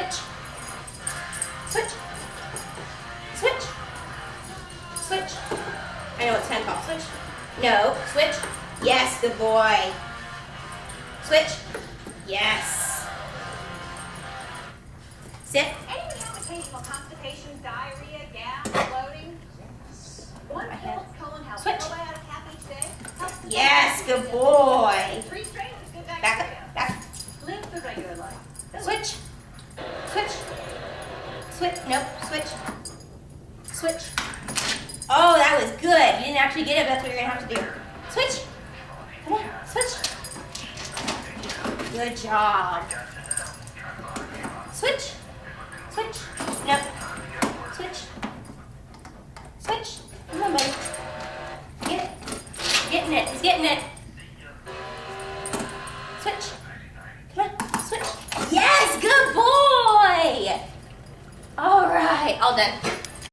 Switch. Switch. Switch. Switch. I know it's hand off. Switch. No. Switch. Yes, good boy. Switch. Yes. Sit. Anyone have occasional constipation, diarrhea, gas, bloating? One pill colon health. Switch. Probiotic half each day. Helps the Yes, good boy. 3 strains of good Back bacteria. up. Back. Live the regular life. Switch. Switch. Switch. Nope. Switch. Switch. Oh, that was good. You didn't actually get it, but that's what you're going to have to do. Switch. Come on. Switch. Good job. Switch. Switch. Nope. Switch. Switch. Come on, buddy. Get it. Getting it. He's getting it. Switch. Come on. Switch. Yes, good boy. All right. All done.